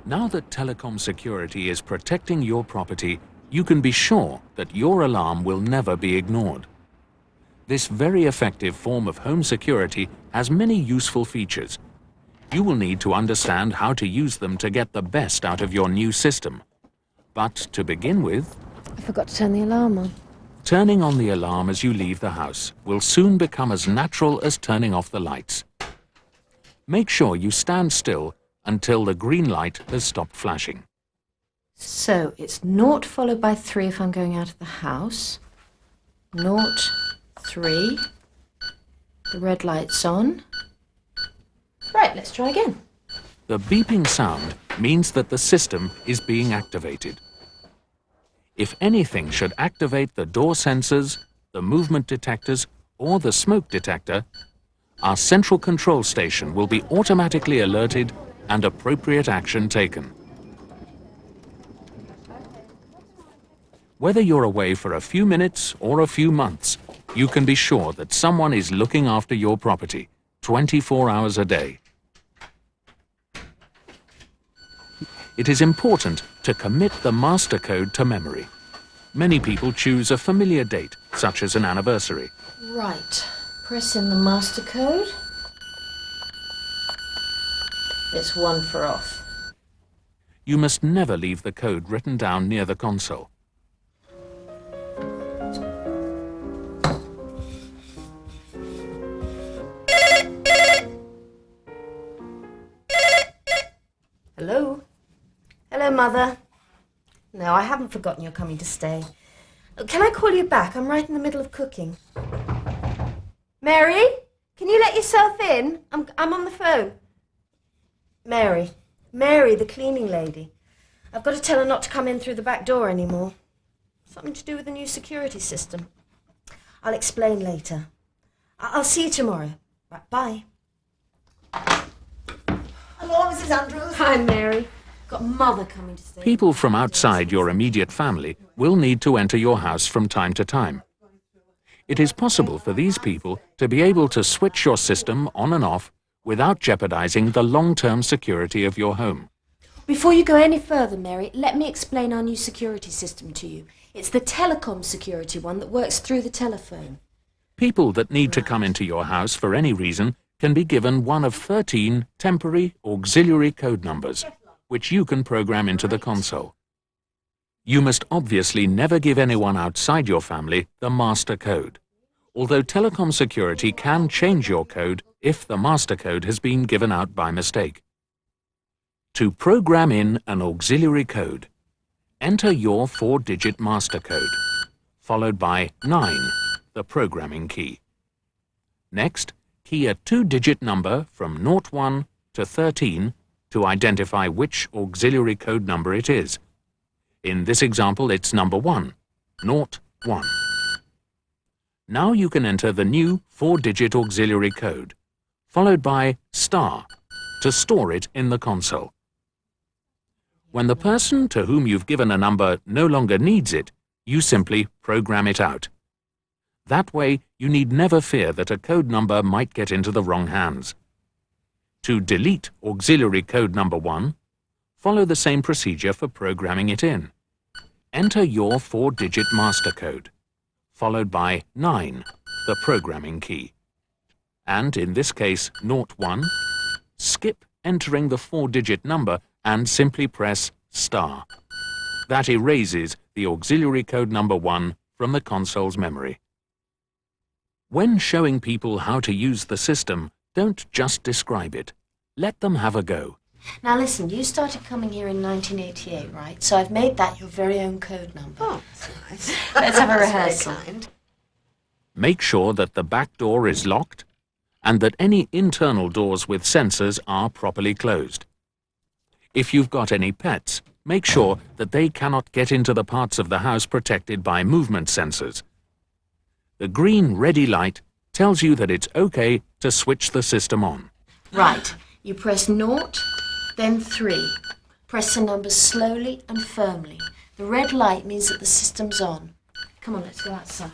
Now that Telecom Security is protecting your property, you can be sure that your alarm will never be ignored. This very effective form of home security has many useful features. You will need to understand how to use them to get the best out of your new system. But to begin with, I forgot to turn the alarm on. turning on the alarm as you leave the house will soon become as natural as turning off the lights. Make sure you stand still until the green light has stopped flashing. So it's 0 followed by 3 if I'm going out of the house. 0, 3. The red light's on. Right, let's try again. The beeping sound means that the system is being activated. If anything should activate the door sensors, the movement detectors, or the smoke detector, our central control station will be automatically alerted and appropriate action taken. Whether you're away for a few minutes or a few months, you can be sure that someone is looking after your property 24 hours a day. It is important to commit the master code to memory. Many people choose a familiar date, such as an anniversary. Right, press in the master code. It's 1 for off. You must never leave the code written down near the console. Hello? Hello, Mother. No, I haven't forgotten you're coming to stay. Can I call you back? I'm right in the middle of cooking. Mary? Can you let yourself in? I'm on the phone. Mary, the cleaning lady. I've got to tell her not to come in through the back door anymore. Something to do with the new security system. I'll explain later. I'll see you tomorrow. Right, bye. Hello, Mrs. Andrews. Hi, Mary. Got Mother coming to stay. People from outside your immediate family will need to enter your house from time to time. It is possible for these people to be able to switch your system on and off without jeopardizing the long-term security of your home. Before you go any further, Mary, let me explain our new security system to you. It's the Telecom Security one that works through the telephone. People that need to come into your house for any reason can be given one of 13 temporary auxiliary code numbers, which you can program into the console. You must obviously never give anyone outside your family the master code, although Telecom Security can change your code if the master code has been given out by mistake. To program in an auxiliary code, enter your 4-digit master code, followed by 9, the programming key. Next, key a 2-digit number from 01 to 13 to identify which auxiliary code number it is. In this example, it's number 1, 01. Now you can enter the new 4-digit auxiliary code, followed by star, to store it in the console. When the person to whom you've given a number no longer needs it, you simply program it out. That way, you need never fear that a code number might get into the wrong hands. To delete auxiliary code number 1, follow the same procedure for programming it in. Enter your 4-digit master code, followed by 9, the programming key. And in this case, 01, skip entering the 4-digit number and simply press star. That erases the auxiliary code number 1 from the console's memory. When showing people how to use the system, don't just describe it. Let them have a go. Now listen, you started coming here in 1988, right? So I've made that your very own code number. Oh, that's nice. Let's have a That's very rehearsal. kind. Make sure that the back door is locked and that any internal doors with sensors are properly closed. If you've got any pets, make sure that they cannot get into the parts of the house protected by movement sensors. The green ready light tells you that it's okay to switch the system on. Right, you press 0, then 3. Press the numbers slowly and firmly. The red light means that the system's on. Come on, let's go outside.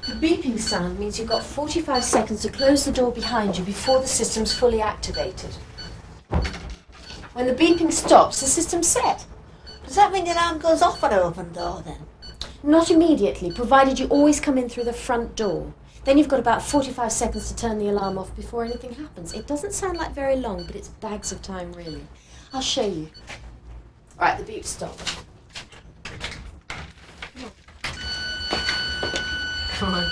The beeping sound means you've got 45 seconds to close the door behind you before the system's fully activated. When the beeping stops, the system's set. Does that mean the alarm goes off at an open door then? Not immediately, provided you always come in through the front door. Then you've got about 45 seconds to turn the alarm off before anything happens. It doesn't sound like very long, but it's bags of time, really. I'll show you. All right, the beep stopped. Come on.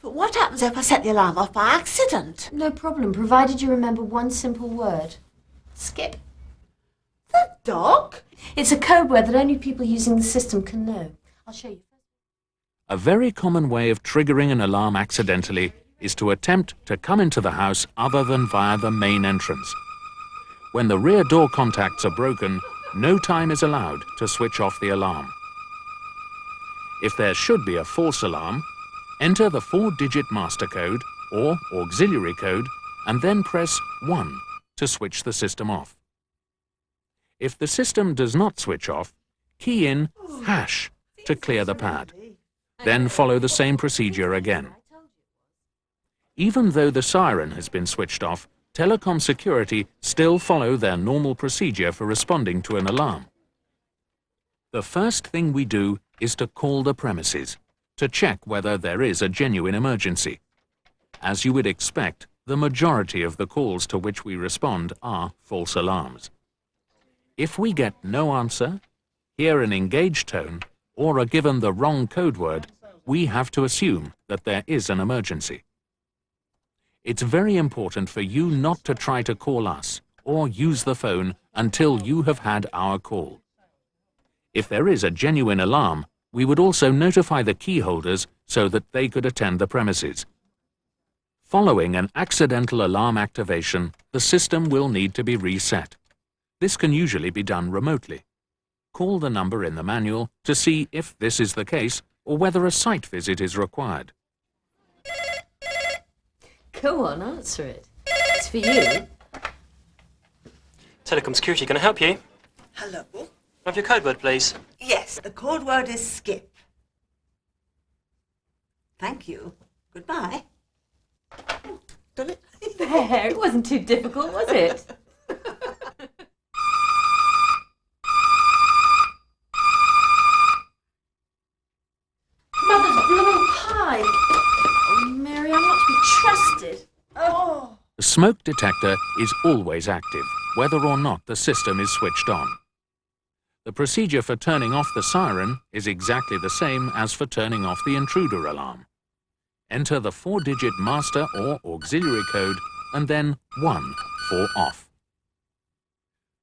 But what happens if I set the alarm off by accident? No problem, provided you remember one simple word. Skip. The dog? It's a code word that only people using the system can know. I'll show you. A very common way of triggering an alarm accidentally is to attempt to come into the house other than via the main entrance. When the rear door contacts are broken, no time is allowed to switch off the alarm. If there should be a false alarm, enter the 4-digit master code or auxiliary code and then press 1 to switch the system off. If the system does not switch off, key in hash to clear the pad. Then follow the same procedure again. Even though the siren has been switched off, Telecom Security still follow their normal procedure for responding to an alarm. The first thing we do is to call the premises to check whether there is a genuine emergency. As you would expect, the majority of the calls to which we respond are false alarms. If we get no answer, hear an engaged tone, or are given the wrong code word, we have to assume that there is an emergency. It's very important for you not to try to call us or use the phone until you have had our call. If there is a genuine alarm, we would also notify the key holders so that they could attend the premises. Following an accidental alarm activation, the system will need to be reset. This can usually be done remotely. Call the number in the manual to see if this is the case or whether a site visit is required. Go on, answer it. It's for you. Telecom Security, can I help you? Hello? Have your code word, please. Yes, the code word is skip. Thank you. Goodbye. Done it? There, it wasn't too difficult, was it? Mother's blooming pie. Oh, Mary, I'm not to be trusted. Oh. The smoke detector is always active, whether or not the system is switched on. The procedure for turning off the siren is exactly the same as for turning off the intruder alarm. Enter the 4-digit master or auxiliary code and then 1 for off.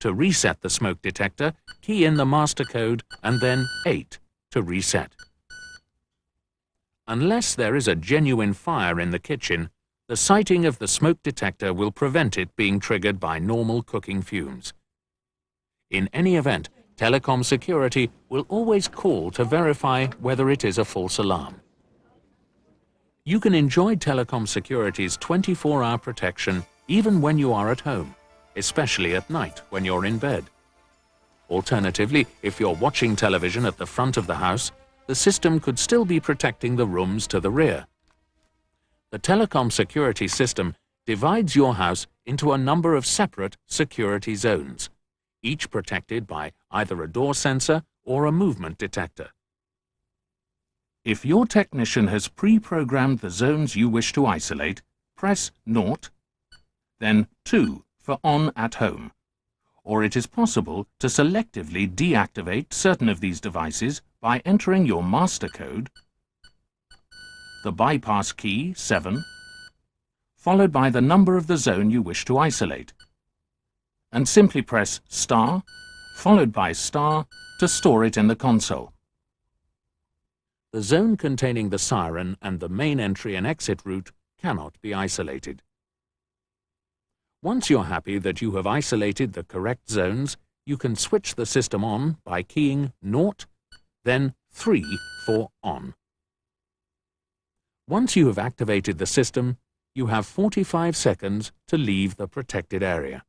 To reset the smoke detector, key in the master code and then 8 to reset. Unless there is a genuine fire in the kitchen, the sighting of the smoke detector will prevent it being triggered by normal cooking fumes. In any event, Telecom Security will always call to verify whether it is a false alarm. You can enjoy Telecom Security's 24-hour protection even when you are at home, especially at night when you're in bed. Alternatively, if you're watching television at the front of the house, the system could still be protecting the rooms to the rear. The Telecom Security system divides your house into a number of separate security zones, each protected by either a door sensor or a movement detector. If your technician has pre-programmed the zones you wish to isolate, press 0, then 2 for on at home. Or it is possible to selectively deactivate certain of these devices by entering your master code, the bypass key 7, followed by the number of the zone you wish to isolate, and simply press star, followed by star, to store it in the console. The zone containing the siren and the main entry and exit route cannot be isolated. Once you're happy that you have isolated the correct zones, you can switch the system on by keying 0, then 3 for on. Once you have activated the system, you have 45 seconds to leave the protected area.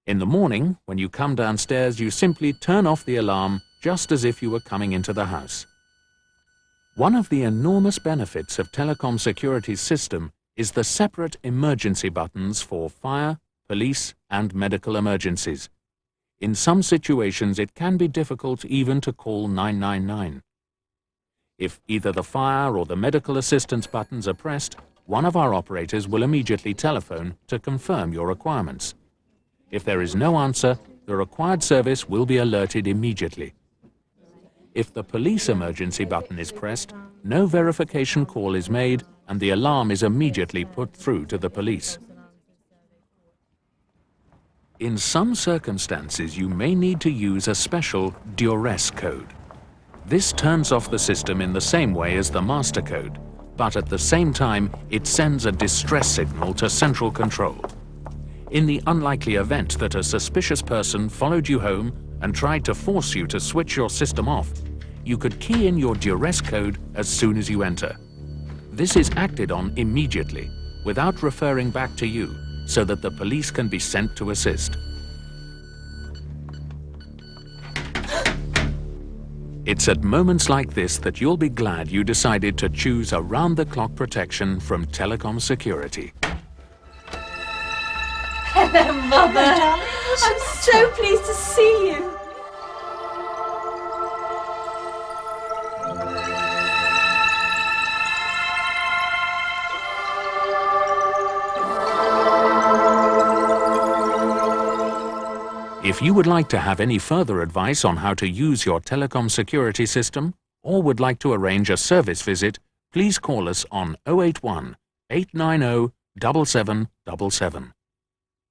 In the morning, when you come downstairs, you simply turn off the alarm just as if you were coming into the house. One of the enormous benefits of Telecom Security's system is the separate emergency buttons for fire, police, and medical emergencies. In some situations, it can be difficult even to call 999. If either the fire or the medical assistance buttons are pressed, one of our operators will immediately telephone to confirm your requirements. If there is no answer, the required service will be alerted immediately. If the police emergency button is pressed, no verification call is made and the alarm is immediately put through to the police. In some circumstances, you may need to use a special duress code. This turns off the system in the same way as the master code, but at the same time, it sends a distress signal to central control. In the unlikely event that a suspicious person followed you home and tried to force you to switch your system off, you could key in your duress code as soon as you enter. This is acted on immediately, without referring back to you, so that the police can be sent to assist. It's at moments like this that you'll be glad you decided to choose around-the-clock protection from Telecom Security. Hello, Mother. I'm so pleased to see you. If you would like to have any further advice on how to use your Telecom Security system, or would like to arrange a service visit, please call us on 081 890 7777.